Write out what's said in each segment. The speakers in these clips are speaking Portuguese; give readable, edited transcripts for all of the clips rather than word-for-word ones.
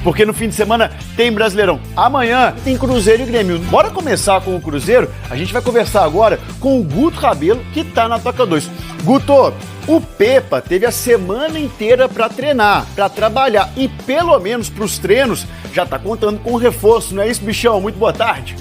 porque no fim de semana tem Brasileirão. Amanhã tem Cruzeiro e Grêmio. Bora começar com o Cruzeiro? A gente vai conversar agora com o Guto Rabelo, que tá na Toca 2. Guto, o Pepa teve a semana inteira para treinar, para trabalhar e pelo menos para os treinos já tá contando com reforço, não é isso, bichão? Muito boa tarde.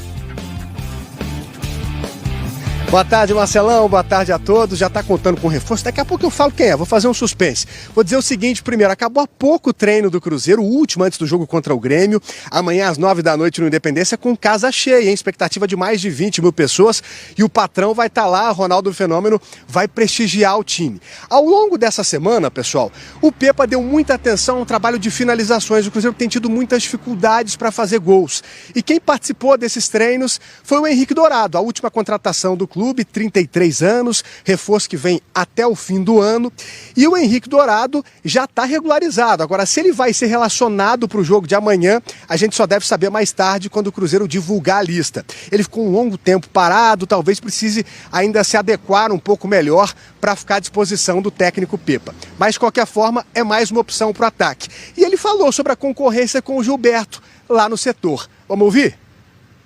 Boa tarde, Marcelão. Boa tarde a todos. Já está contando com reforço. Daqui a pouco eu falo quem é. Vou fazer um suspense. Vou dizer o seguinte primeiro. Acabou há pouco o treino do Cruzeiro, o último antes do jogo contra o Grêmio. Amanhã às 9 da noite no Independência com casa cheia, hein? Expectativa de mais de 20 mil pessoas. E o patrão vai estar lá, Ronaldo Fenômeno, vai prestigiar o time. Ao longo dessa semana, pessoal, o Pepa deu muita atenção ao trabalho de finalizações. O Cruzeiro tem tido muitas dificuldades para fazer gols. E quem participou desses treinos foi o Henrique Dourado, a última contratação do clube. 33 anos, reforço que vem até o fim do ano. E o Henrique Dourado já está regularizado. Agora, se ele vai ser relacionado para o jogo de amanhã, a gente só deve saber mais tarde, quando o Cruzeiro divulgar a lista. Ele ficou um longo tempo parado, talvez precise ainda se adequar um pouco melhor para ficar à disposição do técnico Pepa. Mas, de qualquer forma, é mais uma opção para o ataque. E ele falou sobre a concorrência com o Gilberto, lá no setor. Vamos ouvir?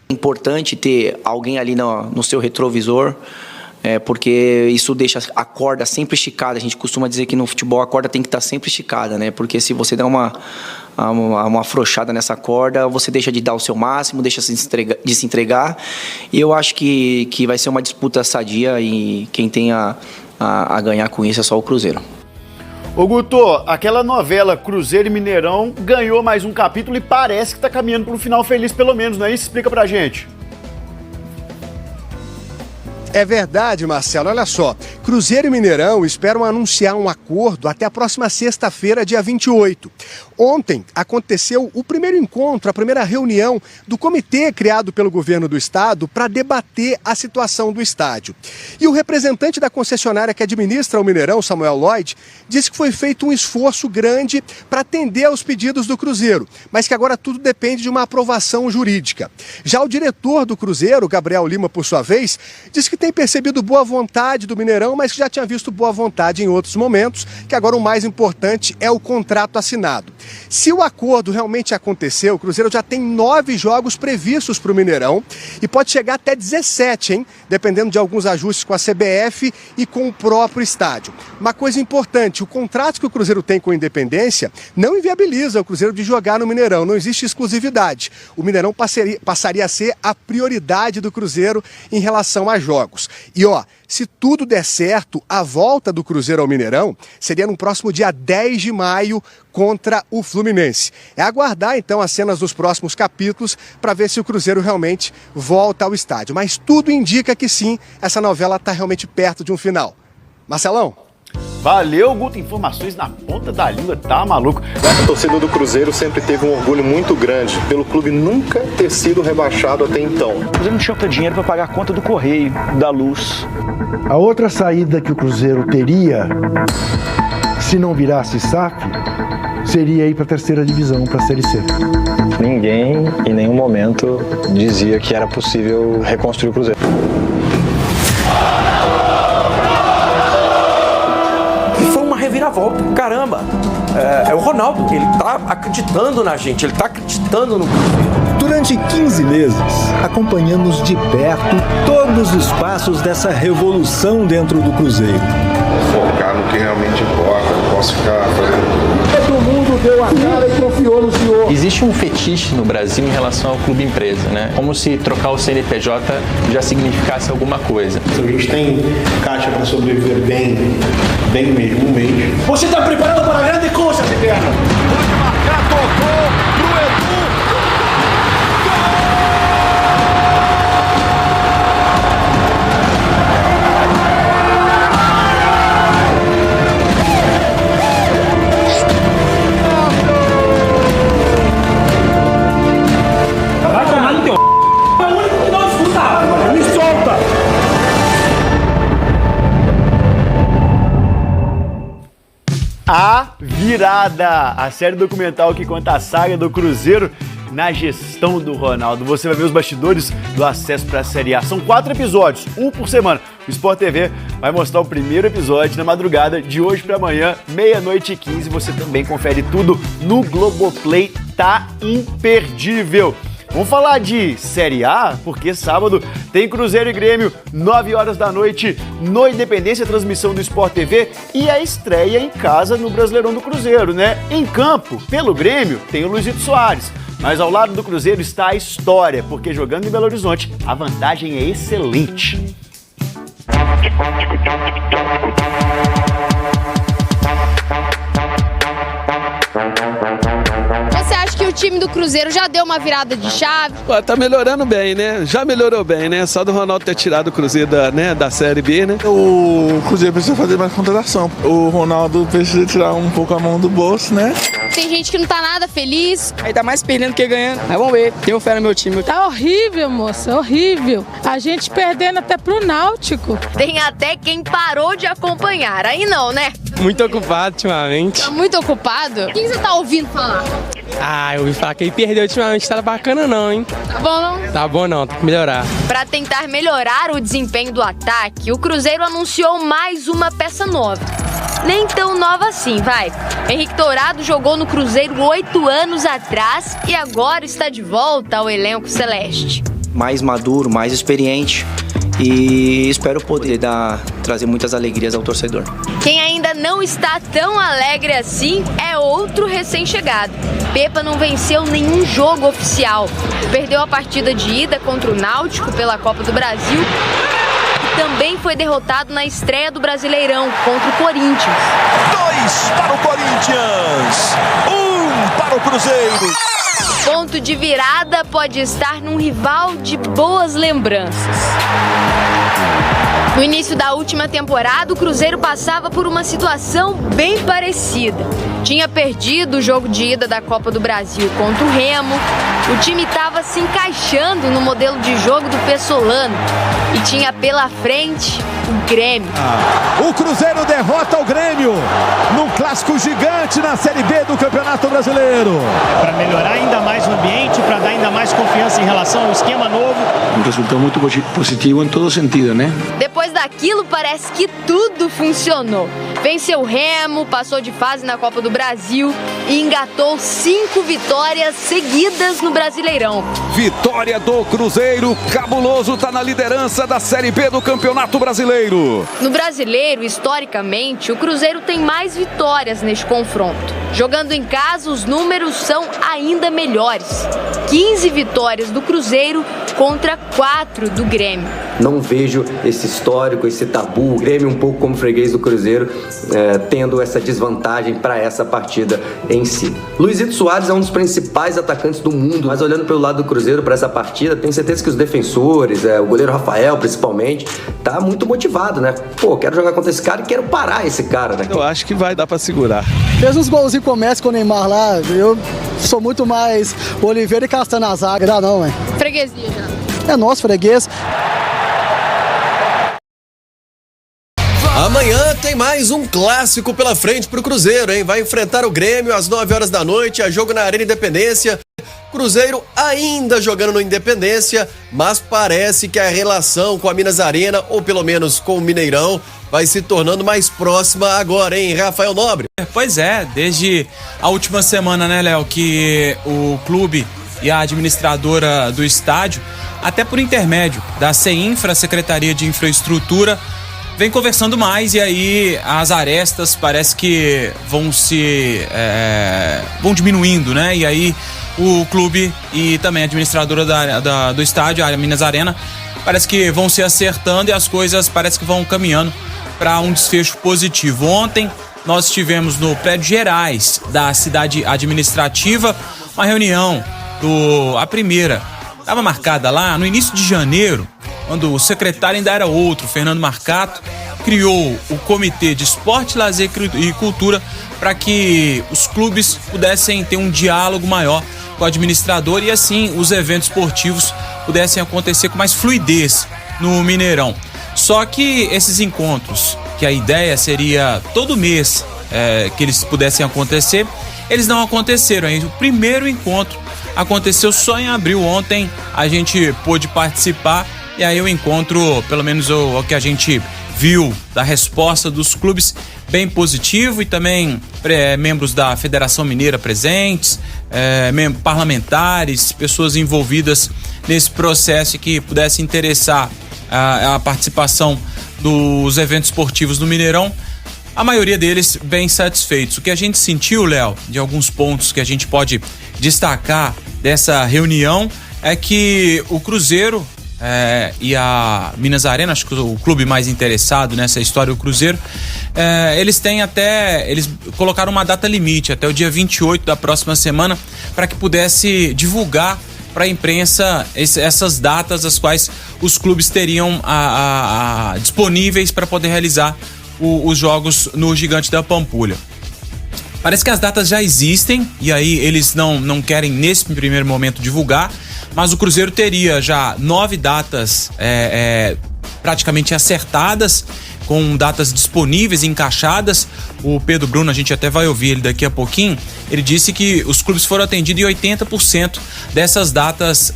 É importante ter alguém ali no seu retrovisor, porque isso deixa a corda sempre esticada. A gente costuma dizer que no futebol a corda tem que estar sempre esticada, né? Porque se você der uma afrouxada nessa corda, você deixa de dar o seu máximo, deixa de se entregar. E eu acho que vai ser uma disputa sadia e quem tem a ganhar com isso é só o Cruzeiro. Ô Guto, aquela novela Cruzeiro e Mineirão ganhou mais um capítulo e parece que tá caminhando para um final feliz pelo menos, não é isso? Explica pra gente. É verdade, Marcelo. Olha só, Cruzeiro e Mineirão esperam anunciar um acordo até a próxima sexta-feira, dia 28. Ontem aconteceu o primeiro encontro, a primeira reunião do comitê criado pelo governo do estado para debater a situação do estádio. E o representante da concessionária que administra o Mineirão, Samuel Lloyd, disse que foi feito um esforço grande para atender aos pedidos do Cruzeiro, mas que agora tudo depende de uma aprovação jurídica. Já o diretor do Cruzeiro, Gabriel Lima, por sua vez, disse que tem percebido boa vontade do Mineirão, mas que já tinha visto boa vontade em outros momentos, que agora o mais importante é o contrato assinado. Se o acordo realmente acontecer, o Cruzeiro já tem 9 jogos previstos para o Mineirão e pode chegar até 17, hein? Dependendo de alguns ajustes com a CBF e com o próprio estádio. Uma coisa importante, o contrato que o Cruzeiro tem com a Independência não inviabiliza o Cruzeiro de jogar no Mineirão, não existe exclusividade. O Mineirão passaria a ser a prioridade do Cruzeiro em relação a jogos. E se tudo der certo, a volta do Cruzeiro ao Mineirão seria no próximo dia 10 de maio contra o Fluminense. É aguardar então as cenas dos próximos capítulos para ver se o Cruzeiro realmente volta ao estádio. Mas tudo indica que sim, essa novela está realmente perto de um final. Marcelão? Valeu, Guto. Informações na ponta da língua, tá maluco? A torcida do Cruzeiro sempre teve um orgulho muito grande pelo clube nunca ter sido rebaixado até então. O Cruzeiro não tinha dinheiro para pagar a conta do correio, da luz. A outra saída que o Cruzeiro teria, se não virasse SAF, seria ir para a terceira divisão, para a Série C. Ninguém, em nenhum momento, dizia que era possível reconstruir o Cruzeiro. Reviravolta, caramba, é o Ronaldo, ele tá acreditando na gente, ele tá acreditando no Cruzeiro. Durante 15 meses, acompanhamos de perto todos os passos dessa revolução dentro do Cruzeiro. Focar no que realmente importa, não posso ficar fazendo... Todo mundo deu a cara e confiou no senhor. Existe um fetiche no Brasil em relação ao clube empresa, né? Como se trocar o CNPJ já significasse alguma coisa. A gente tem caixa para sobreviver bem mesmo, um mês. Você está preparado para a grande coisa, Ribeiro? Pode marcar, tocou pro Edu. Vai tomar no teu... É o único que não escuta. Me solta. A Virada, a série documental que conta a saga do Cruzeiro na gestão do Ronaldo. Você vai ver os bastidores do acesso para a Série A. São 4 episódios, um por semana. O Sport TV vai mostrar o primeiro episódio na madrugada de hoje para amanhã, 00:15. Você também confere tudo no Globoplay tá imperdível. Vamos falar de Série A, porque sábado tem Cruzeiro e Grêmio, 9 horas da noite, no Independência, transmissão do Sport TV, e a estreia em casa no Brasileirão do Cruzeiro, né? Em campo, pelo Grêmio, tem o Luizito Soares, mas ao lado do Cruzeiro está a história, porque jogando em Belo Horizonte, a vantagem é excelente. Você acha que o time do Cruzeiro já deu uma virada de chave? Tá melhorando bem, né? Já melhorou bem, né? Só do Ronaldo ter tirado o Cruzeiro da Série B, né? O Cruzeiro precisa fazer mais contratação. O Ronaldo precisa tirar um pouco a mão do bolso, né? Tem gente que não tá nada feliz. Aí tá mais perdendo que ganhando. Mas vamos ver, tenho fé no meu time. Tá horrível, moça, horrível. A gente perdendo até pro Náutico. Tem até quem parou de acompanhar. Aí não, né? Muito ocupado ultimamente. Tá muito ocupado? Quem você tá ouvindo falar? Eu ouvi falar que ele perdeu ultimamente. Tá bacana não, hein? Tá bom não? Tá bom não, tem que melhorar. Pra tentar melhorar o desempenho do ataque, o Cruzeiro anunciou mais uma peça nova. Nem tão nova assim, vai. Henrique Dourado jogou no Cruzeiro 8 anos atrás e agora está de volta ao elenco celeste. Mais maduro, mais experiente, e espero poder trazer muitas alegrias ao torcedor. Quem ainda não está tão alegre assim é outro recém-chegado. Pepa não venceu nenhum jogo oficial. Perdeu a partida de ida contra o Náutico pela Copa do Brasil e também foi derrotado na estreia do Brasileirão contra o Corinthians. 2 para o Corinthians, 1 para o Cruzeiro. Ponto de virada pode estar num rival de boas lembranças. No início da última temporada, o Cruzeiro passava por uma situação bem parecida. Tinha perdido o jogo de ida da Copa do Brasil contra o Remo, o time estava se encaixando no modelo de jogo do Pessolano e tinha pela frente o Grêmio. O Cruzeiro derrota o Grêmio num clássico gigante na Série B do Campeonato Brasileiro. Para melhorar ainda mais o ambiente, para dar ainda mais confiança em relação ao esquema novo. Um resultado muito positivo em todo sentido, né? Depois daquilo, parece que tudo funcionou. Venceu o Remo, passou de fase na Copa do Brasil e engatou 5 vitórias seguidas no Brasileirão. Vitória do Cruzeiro, cabuloso, tá na liderança da Série B do Campeonato Brasileiro. No Brasileiro, historicamente, o Cruzeiro tem mais vitórias neste confronto. Jogando em casa, os números são ainda melhores. 15 vitórias do Cruzeiro contra 4 do Grêmio. Não vejo esse histórico, esse tabu, o Grêmio um pouco como freguês do Cruzeiro, tendo essa desvantagem para essa partida em si. Luizito Soares é um dos principais atacantes do mundo, mas olhando pelo lado do Cruzeiro para essa partida, tenho certeza que os defensores, o goleiro Rafael principalmente, tá muito motivado, né? Pô, quero jogar contra esse cara e quero parar esse cara, né? Eu acho que vai dar para segurar. Fez uns golzinhos comércio com o Neymar lá, eu sou muito mais Oliveira e Castanho na zaga, dá não, velho. Freguesia já. É nosso freguês. Amanhã tem mais um clássico pela frente pro Cruzeiro, hein? Vai enfrentar o Grêmio às 9 horas da noite, a jogo na Arena Independência. Cruzeiro ainda jogando no Independência, mas parece que a relação com a Minas Arena, ou pelo menos com o Mineirão, vai se tornando mais próxima agora, hein, Rafael Nobre? Pois é, desde a última semana, né, Léo, que o clube e a administradora do estádio, até por intermédio da CEINFRA, Secretaria de Infraestrutura, vem conversando mais, e aí as arestas parece que vão diminuindo, né? E aí o clube e também a administradora do estádio, a Minas Arena, parece que vão se acertando e as coisas parece que vão caminhando para um desfecho positivo. Ontem nós tivemos no prédio Gerais da cidade administrativa uma reunião a primeira estava marcada lá no início de janeiro, quando o secretário ainda era outro, Fernando Marcato, criou o Comitê de Esporte, Lazer e Cultura para que os clubes pudessem ter um diálogo maior com o administrador e assim os eventos esportivos pudessem acontecer com mais fluidez no Mineirão. Só que esses encontros, que a ideia seria todo mês que eles pudessem acontecer, eles não aconteceram. O primeiro encontro aconteceu só em abril. Ontem a gente pôde participar e aí o encontro, pelo menos o que a gente viu da resposta dos clubes, bem positivo, e também membros da Federação Mineira presentes, parlamentares, pessoas envolvidas nesse processo que pudesse interessar a participação dos eventos esportivos no Mineirão. A maioria deles bem satisfeitos. O que a gente sentiu, Léo, de alguns pontos que a gente pode destacar dessa reunião, é que o Cruzeiro e a Minas Arena, acho que o clube mais interessado nessa história, o Cruzeiro, eles colocaram uma data limite até o dia 28 da próxima semana para que pudesse divulgar para a imprensa essas datas as quais os clubes teriam disponíveis para poder realizar os jogos no Gigante da Pampulha. Parece que as datas já existem e aí eles não querem nesse primeiro momento divulgar, mas o Cruzeiro teria já 9 datas praticamente acertadas, com datas disponíveis, encaixadas. O Pedro Bruno, a gente até vai ouvir ele daqui a pouquinho, ele disse que os clubes foram atendidos em 80% dessas datas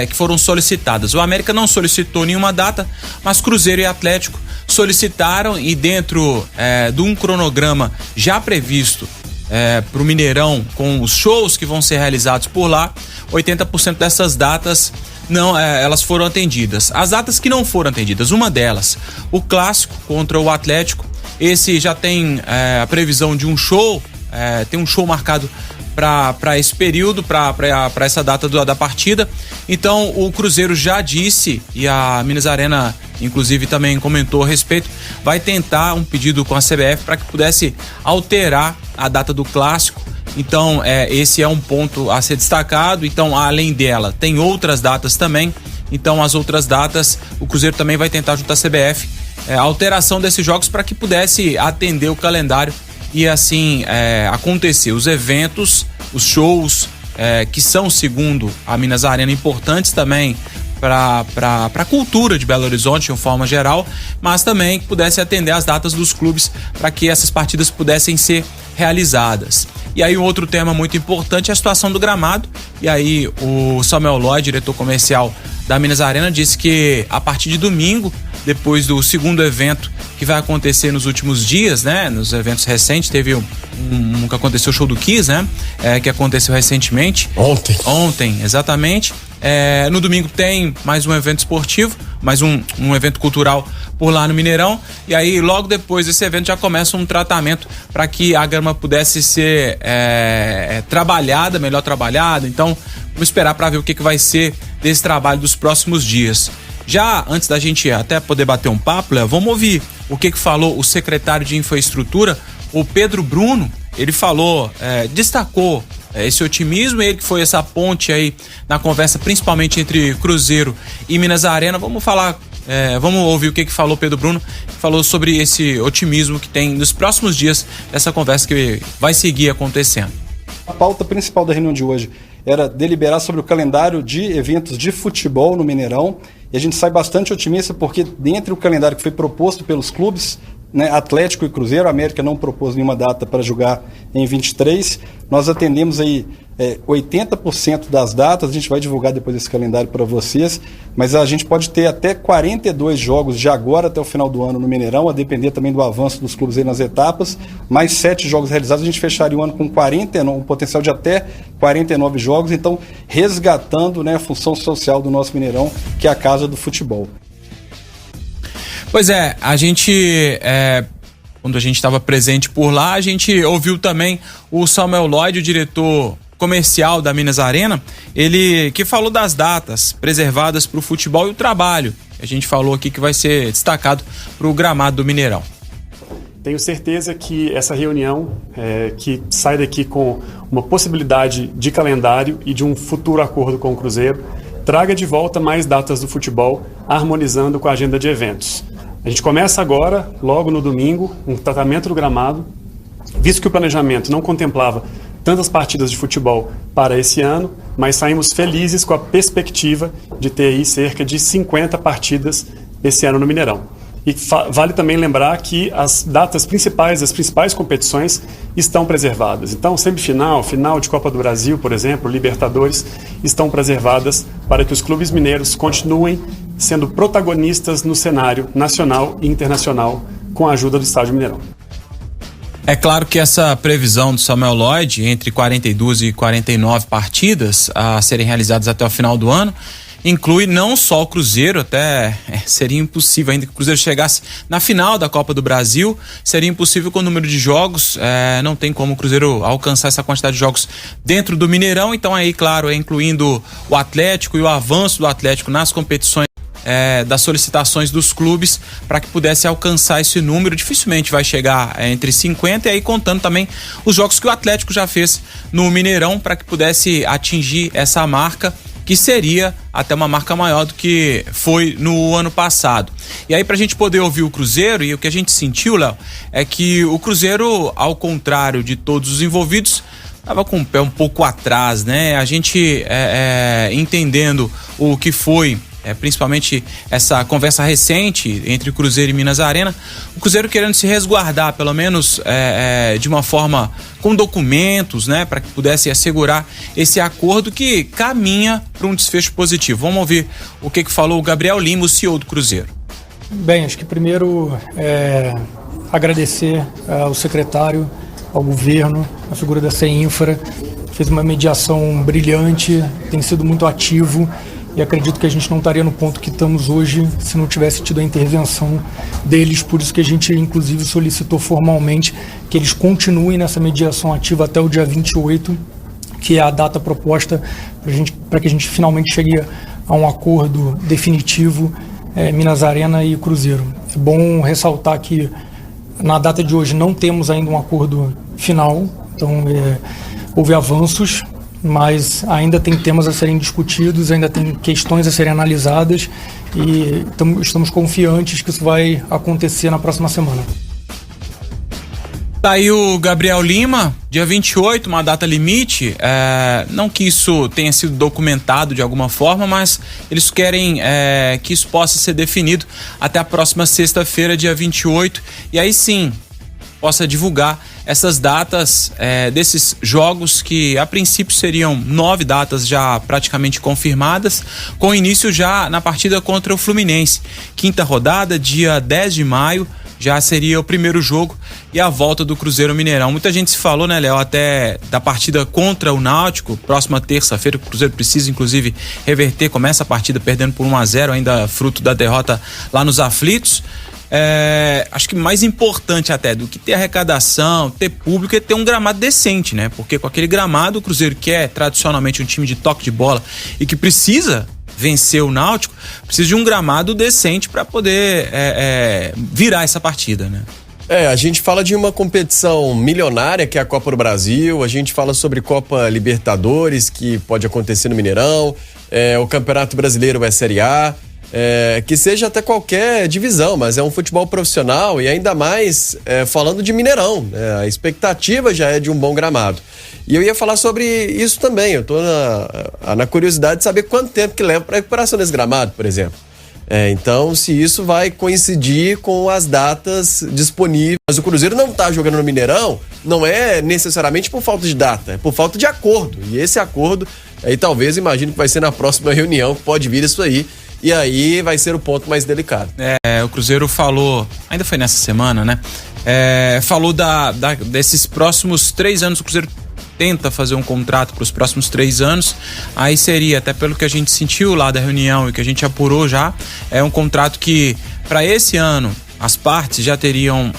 que foram solicitadas. O América não solicitou nenhuma data, mas Cruzeiro e Atlético solicitaram, e dentro de um cronograma já previsto para o Mineirão, com os shows que vão ser realizados por lá, 80% dessas datas elas foram atendidas. As datas que não foram atendidas, uma delas, o clássico contra o Atlético, esse já tem a previsão de um show, tem um show marcado para esse período, para essa data da partida. Então o Cruzeiro já disse, e a Minas Arena inclusive também comentou a respeito, vai tentar um pedido com a CBF para que pudesse alterar a data do clássico. Então esse é um ponto a ser destacado. Então, além dela, tem outras datas também. Então, as outras datas, o Cruzeiro também vai tentar junto à CBF a alteração desses jogos para que pudesse atender o calendário e assim acontecer os eventos, os shows que são, segundo a Minas Arena, importantes também para a cultura de Belo Horizonte de uma forma geral, mas também que pudesse atender as datas dos clubes para que essas partidas pudessem ser realizadas. E aí, um outro tema muito importante é a situação do gramado. E aí, o Samuel Lloyd, diretor comercial da Minas Arena, disse que a partir de domingo, depois do segundo evento que vai acontecer nos últimos dias, né? Nos eventos recentes, teve um que aconteceu, o show do Kiss, né? Que aconteceu recentemente. Ontem, exatamente. No domingo tem mais um evento esportivo, mais um evento cultural por lá no Mineirão, e aí logo depois desse evento já começa um tratamento para que a grama pudesse ser melhor trabalhada. Então vamos esperar para ver o que vai ser desse trabalho dos próximos dias. Já antes da gente até poder bater um papo, Léo, vamos ouvir o que falou o secretário de Infraestrutura, o Pedro Bruno. Ele falou, destacou esse otimismo, ele que foi essa ponte aí na conversa, principalmente entre Cruzeiro e Minas Arena. Vamos ouvir o que falou Pedro Bruno, que falou sobre esse otimismo que tem nos próximos dias dessa conversa que vai seguir acontecendo. A pauta principal da reunião de hoje era deliberar sobre o calendário de eventos de futebol no Mineirão, e a gente sai bastante otimista porque dentre o calendário que foi proposto pelos clubes, né, Atlético e Cruzeiro, a América não propôs nenhuma data para jogar em 23, nós atendemos aí 80% das datas. A gente vai divulgar depois esse calendário para vocês, mas a gente pode ter até 42 jogos de agora até o final do ano no Mineirão, a depender também do avanço dos clubes aí nas etapas, mais 7 jogos realizados, a gente fecharia o ano com um potencial de até 49 jogos, então resgatando, né, a função social do nosso Mineirão, que é a casa do futebol. Pois é, a gente, quando a gente estava presente por lá, a gente ouviu também o Samuel Lloyd, o diretor comercial da Minas Arena, ele que falou das datas preservadas para o futebol e o trabalho. A gente falou aqui que vai ser destacado para o gramado do Mineirão. Tenho certeza que essa reunião, que sai daqui com uma possibilidade de calendário e de um futuro acordo com o Cruzeiro, traga de volta mais datas do futebol, harmonizando com a agenda de eventos. A gente começa agora, logo no domingo, um tratamento do gramado, visto que o planejamento não contemplava tantas partidas de futebol para esse ano, mas saímos felizes com a perspectiva de ter aí cerca de 50 partidas esse ano no Mineirão. E vale também lembrar que as datas principais, as principais competições estão preservadas. Então, semifinal, final de Copa do Brasil, por exemplo, Libertadores, estão preservadas para que os clubes mineiros continuem sendo protagonistas no cenário nacional e internacional com a ajuda do Estádio Mineirão. É claro que essa previsão do Samuel Lloyd, entre 42 e 49 partidas a serem realizadas até o final do ano, inclui não só o Cruzeiro, até seria impossível ainda que o Cruzeiro chegasse na final da Copa do Brasil, seria impossível com o número de jogos, não tem como o Cruzeiro alcançar essa quantidade de jogos dentro do Mineirão, então aí, claro, incluindo o Atlético e o avanço do Atlético nas competições das solicitações dos clubes para que pudesse alcançar esse número, dificilmente vai chegar entre 50 e aí contando também os jogos que o Atlético já fez no Mineirão para que pudesse atingir essa marca, que seria até uma marca maior do que foi no ano passado. E aí, pra gente poder ouvir o Cruzeiro, e o que a gente sentiu, Léo, é que o Cruzeiro, ao contrário de todos os envolvidos, estava com o pé um pouco atrás, né? A gente entendendo o que foi principalmente essa conversa recente entre Cruzeiro e Minas Arena, o Cruzeiro querendo se resguardar, pelo menos de uma forma com documentos, né, para que pudesse assegurar esse acordo que caminha para um desfecho positivo. Vamos ouvir o que falou o Gabriel Lima, o CEO do Cruzeiro. Bem, acho que primeiro agradecer ao secretário, ao governo, a figura da CEINFRA, fez uma mediação brilhante, tem sido muito ativo. E acredito que a gente não estaria no ponto que estamos hoje se não tivesse tido a intervenção deles. Por isso que a gente, inclusive, solicitou formalmente que eles continuem nessa mediação ativa até o dia 28, que é a data proposta para que a gente finalmente chegue a um acordo definitivo, Minas Arena e Cruzeiro. É bom ressaltar que na data de hoje não temos ainda um acordo final, então houve avanços, mas ainda tem temas a serem discutidos, ainda tem questões a serem analisadas e estamos confiantes que isso vai acontecer na próxima semana. Tá aí o Gabriel Lima, dia 28, uma data limite, não que isso tenha sido documentado de alguma forma, mas eles querem que isso possa ser definido até a próxima sexta-feira, dia 28, e aí sim possa divulgar essas datas desses jogos que a princípio seriam 9 datas já praticamente confirmadas, com início já na partida contra o Fluminense. Quinta rodada, dia 10 de maio, já seria o primeiro jogo e a volta do Cruzeiro Mineirão. Muita gente se falou, né, Léo, até da partida contra o Náutico, próxima terça-feira, o Cruzeiro precisa inclusive reverter, começa a partida perdendo por 1-0, ainda fruto da derrota lá nos aflitos. Acho que mais importante até do que ter arrecadação, ter público, é ter um gramado decente, né? Porque com aquele gramado, o Cruzeiro, que é tradicionalmente um time de toque de bola e que precisa vencer o Náutico, precisa de um gramado decente para poder virar essa partida, né? A gente fala de uma competição milionária que é a Copa do Brasil, a gente fala sobre Copa Libertadores, que pode acontecer no Mineirão, o Campeonato Brasileiro é Série A, que seja até qualquer divisão, mas é um futebol profissional e ainda mais falando de Mineirão, a expectativa já é de um bom gramado. E eu ia falar sobre isso também, eu tô na curiosidade de saber quanto tempo que leva para a recuperação desse gramado, por exemplo. Então, se isso vai coincidir com as datas disponíveis. Mas o Cruzeiro não tá jogando no Mineirão, não é necessariamente por falta de data, é por falta de acordo. E esse acordo, aí talvez, imagino que vai ser na próxima reunião, que pode vir isso aí. E aí vai ser o ponto mais delicado. O Cruzeiro falou, ainda foi nessa semana, né? Falou desses próximos 3 anos, o Cruzeiro tenta fazer um contrato para os próximos 3 anos, aí seria, até pelo que a gente sentiu lá da reunião e que a gente apurou já, é um contrato que para esse ano as partes já teriam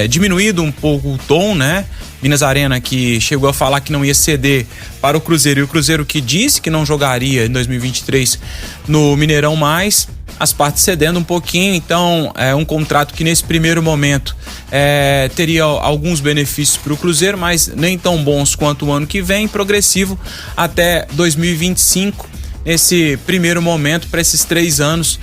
diminuído um pouco o tom, né? Minas Arena, que chegou a falar que não ia ceder para o Cruzeiro, e o Cruzeiro que disse que não jogaria em 2023 no Mineirão mais, as partes cedendo um pouquinho. Então é um contrato que nesse primeiro momento teria alguns benefícios para o Cruzeiro, mas nem tão bons quanto o ano que vem, progressivo até 2025. Nesse primeiro momento, para esses 3 anos,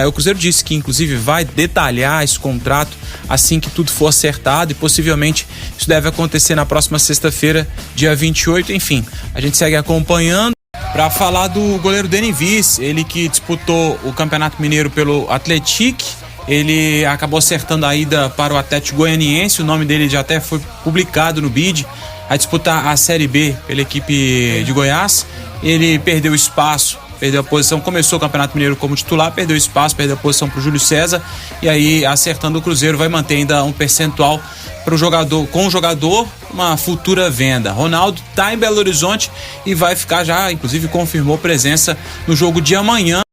o Cruzeiro disse que inclusive vai detalhar esse contrato assim que tudo for acertado, e possivelmente isso deve acontecer na próxima sexta-feira, dia 28. Enfim, a gente segue acompanhando. Para falar do goleiro Denivis, ele que disputou o Campeonato Mineiro pelo Atlético, ele acabou acertando a ida para o Atlético Goianiense, o nome dele já até foi publicado no BID, a disputar a Série B pela equipe de Goiás. Ele perdeu espaço perdeu a posição, começou o Campeonato Mineiro como titular, perdeu espaço, perdeu a posição para o Júlio César, e aí acertando o Cruzeiro vai manter ainda um percentual para o jogador, com o jogador, uma futura venda. Ronaldo está em Belo Horizonte e vai ficar já, inclusive confirmou presença no jogo de amanhã.